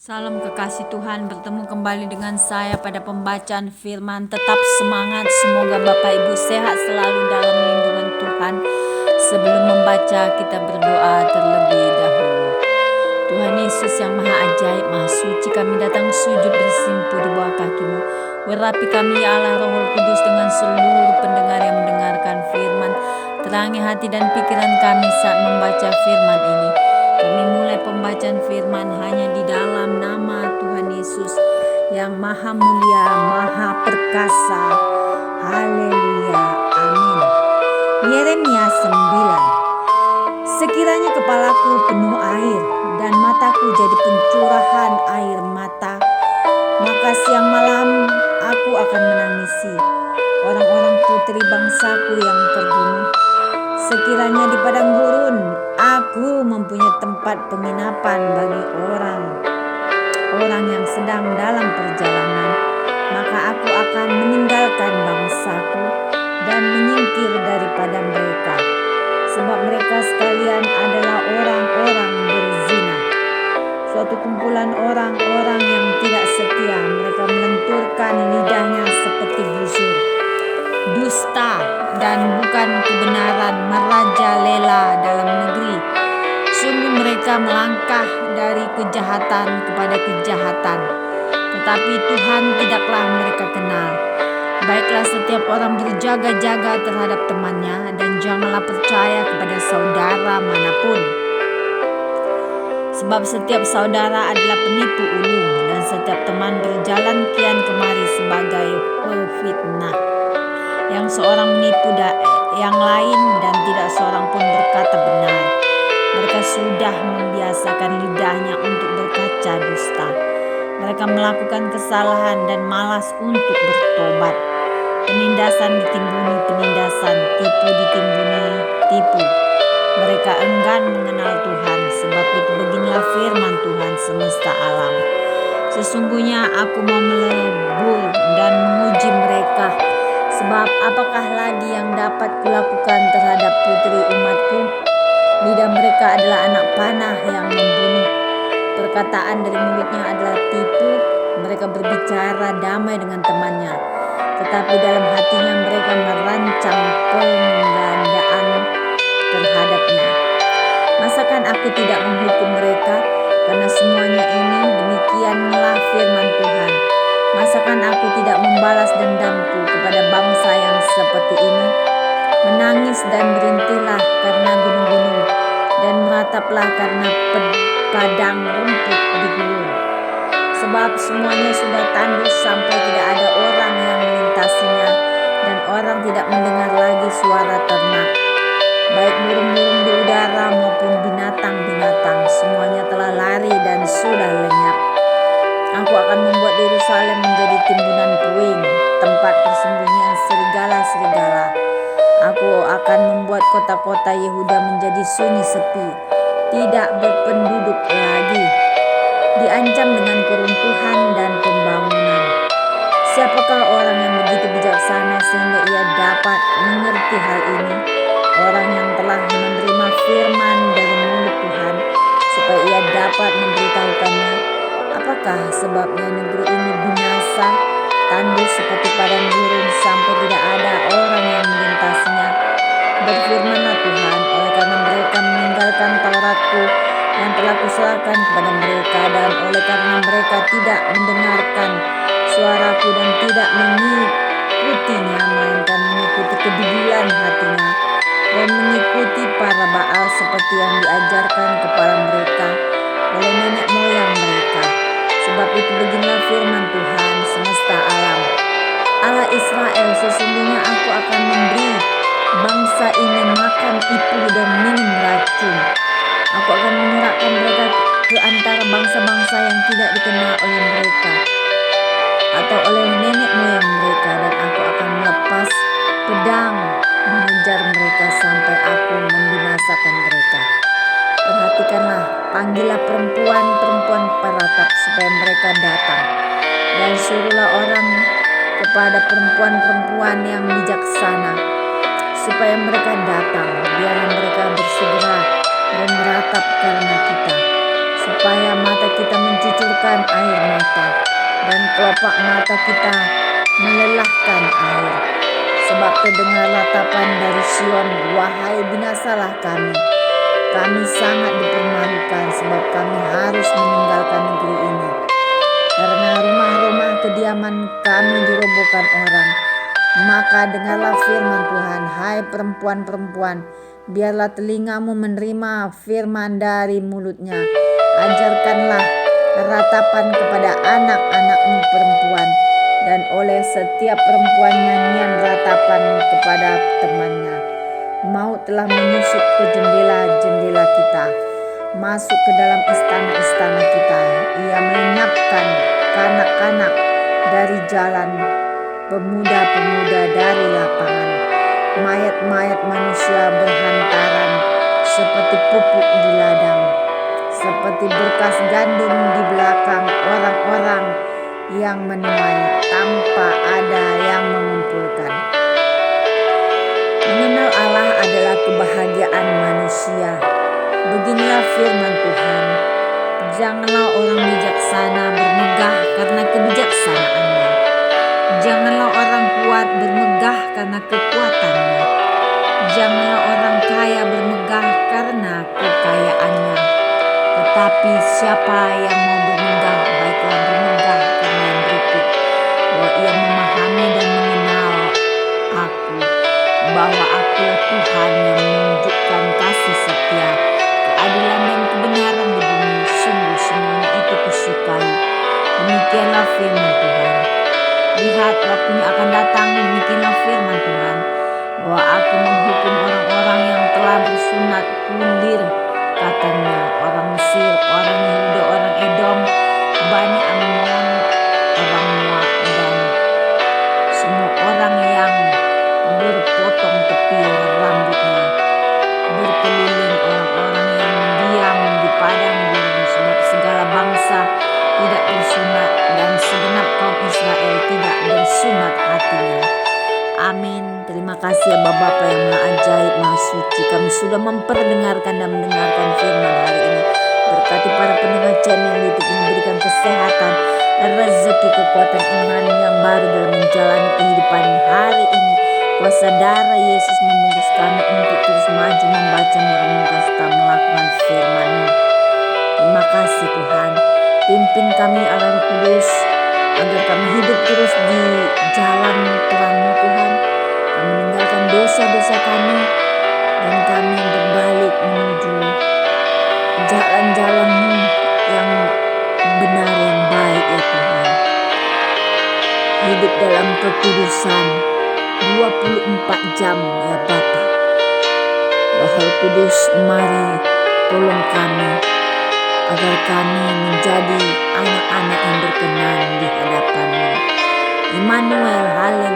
Salam kekasih Tuhan, bertemu kembali dengan saya pada pembacaan firman. Tetap semangat, semoga Bapak Ibu sehat selalu dalam lindungan Tuhan. Sebelum membaca, kita berdoa terlebih dahulu. Tuhan Yesus yang maha ajaib, maha suci, kami datang sujud bersimpuh di bawah kaki-Mu. Urapi kami ya Allah, Roh Kudus, dengan seluruh pendengar yang mendengarkan firman. Terangi hati dan pikiran kami saat membaca firman ini. Kami mulai pembacaan firman hanya di dalam nama Tuhan Yesus yang maha mulia, maha perkasa. Haleluya, amin. Yeremia 9. Sekiranya kepalaku penuh air dan mataku jadi pencurahan air mata, maka siang malam aku akan menangisi orang-orang putri bangsaku yang terbunuh. Sekiranya di padang gurun aku mempunyai tempat penginapan bagi orang yang sedang dalam perjalanan, maka aku akan meninggalkan bangsaku dan menyingkir daripada mereka, sebab mereka sekalian adalah orang-orang berzina, suatu kumpulan orang-orang yang tidak setia. Mereka melenturkan lidahnya seperti busur, dusta dan bukan kebenaran merajalela dalam negeri. Sungguh mereka melangkah dari kejahatan kepada kejahatan, tetapi Tuhan tidaklah mereka kenal. Baiklah setiap orang berjaga-jaga terhadap temannya, dan janganlah percaya kepada saudara manapun. Sebab setiap saudara adalah penipu ulung, dan setiap teman berjalan kian kemari sebagai pefitnah. Yang seorang menipu yang lain, dan tidak seorang pun berkata benar. Mereka sudah membiasakan lidahnya untuk berkata dusta. Mereka melakukan kesalahan dan malas untuk bertobat. Penindasan ditimbuni penindasan, tipu ditimbuni tipu. Mereka enggan mengenal Tuhan, sebab itu beginilah firman Tuhan semesta alam. Sesungguhnya aku mau melebur dan menguji mereka. Sebab apakah lagi yang dapat kulakukan terhadap putri umatku? Lidah mereka adalah anak panah yang membunuh. Perkataan dari mulutnya adalah tipu. Mereka berbicara damai dengan temannya, tetapi dalam hatinya mereka merancang penggandaan terhadapnya. Masakan aku tidak menghukum mereka? Karena semuanya ini demikianlah firman Tuhan. Masakan aku tidak membalas dendamku kepada bangsa yang seperti ini? Menangis dan berhentilah karena gunung-gunung, dan merataplah karena padang rumput digulung. Sebab semuanya sudah tandus sampai tidak ada orang yang melintasinya, dan orang tidak mendengar lagi suara ternak. Baik burung-burung di udara maupun binatang-binatang, semuanya telah lari dan sudah lenyap. Aku akan membuat Yerusalem menjadi timbunan puing, tempat persembunyian serigala-serigala. Aku akan membuat kota-kota Yehuda menjadi sunyi sepi, tidak berpenduduk lagi, diancam dengan keruntuhan dan pembangunan. Siapakah orang yang begitu bijaksana sehingga ia dapat mengerti hal ini? Orang yang telah menerima firman dari mulut Tuhan, supaya ia dapat memberitahukannya. Apakah sebabnya negeri ini binasa, tandus seperti padang gurun sampai tidak ada orang yang melintasinya? Berfirmanlah Tuhan, oleh karena mereka meninggalkan Tauratku yang telah kuserahkan kepada mereka, dan oleh karena mereka tidak mendengarkan suaraku dan tidak mengikutinya, melainkan mengikuti kedudulan hatinya dan mengikuti para Baal seperti yang diajarkan kepada mereka oleh nenek moyang mereka. Sebab itu beginilah firman Tuhan semesta alam, Allah Israel, sesungguhnya aku akan memberi bangsa ini makan tipu dan minum racun. Aku akan menyerahkan mereka ke antara bangsa-bangsa yang tidak dikenal oleh mereka atau oleh nenek moyang mereka, dan aku akan melepas pedang mengejar mereka sampai aku membinasakan mereka. Perhatikanlah, panggillah perempuan-perempuan peratap supaya mereka datang, dan suruhlah orang kepada perempuan-perempuan yang bijaksana supaya mereka datang. Biarlah mereka bersegera dan meratap karena kita, supaya mata kita mencucurkan air mata dan kelopak mata kita melelahkan air. Sebab terdengar ratapan dari Sion, wahai binasalah kami. Kami sangat dipermalukan sebab kami harus meninggalkan negeri ini. Karena rumah-rumah kediaman kami dirobohkan orang. Maka dengarlah firman Tuhan, hai perempuan-perempuan, biarlah telingamu menerima firman dari mulutnya. Ajarkanlah ratapan kepada anak-anakmu perempuan, dan oleh setiap perempuan nyanyian ratapan kepada temannya. Maut telah menyusup ke jendela-jendela kita, masuk ke dalam istana-istana kita. Ia melenyapkan kanak-kanak dari jalan, pemuda-pemuda dari lapangan. Mayat-mayat manusia berhantaran seperti pupuk di ladang, seperti berkas gandum di belakang orang-orang yang menuai tanpa ada yang mengumpulkan. Mengenal Allah adalah kebahagiaan manusia. Beginilah firman Tuhan, janganlah orang bijaksana bermegah karena kebijaksanaannya. Janganlah orang kuat bermegah karena kekuatannya. Janganlah orang kaya bermegah karena kekayaannya. Tetapi siapa yang mau bermegah, baiklah bermegah karena yang berikut, bahwa ia memahami dan mengenal aku, bahwa aku Tuhan yang menunjukkan kasih setia, keadilan dan kebenaran di bumi. Sungguh semuanya itu kusukai. Demikianlah firman Tuhan. Lihat, waktunya akan datang, demikianlah firman Tuhan, bahwa aku menghukum orang-orang yang telah bersunat kulir, katanya, orang Mesir, orang Yehuda, orang Edom, Bani Ammon, orang Moab, dan semua orang yang berpotong tepi rambutnya, berkeliling orang-orang yang diam di padang gurun, sebab segala bangsa tidak bersunat dan segenap kaum Israel tidak bersunat hatinya. Amin. Terima kasih ya Bapa yang Maha Ajaib, Maha Suci. Kami sudah memperdengarkan dan mendengarkan firman hari ini. Berkati para pendengar channel YouTube ini, berikan kesehatan, rezeki, kekuatan iman yang baru dalam menjalani kehidupan hari ini. Kuasa darah Yesus membungkus kami untuk terus maju membaca, merenungkan, serta melakukan firman-Mu. Terima kasih Tuhan. Pimpin kami Allah Roh Kudus, agar kami hidup terus di jalan terang-Mu Tuhan. Kami meninggalkan dosa-dosa kami, dan kami berbalik menuju jalan-jalan-Mu yang benar, yang baik ya Tuhan. Hidup dalam kekudusan 24 jam ya Bapa. Roh Kudus, mari tolong kami agar kami menjadi anak-anak yang berkenan di hadapan-Mu. Immanuel, haleluya.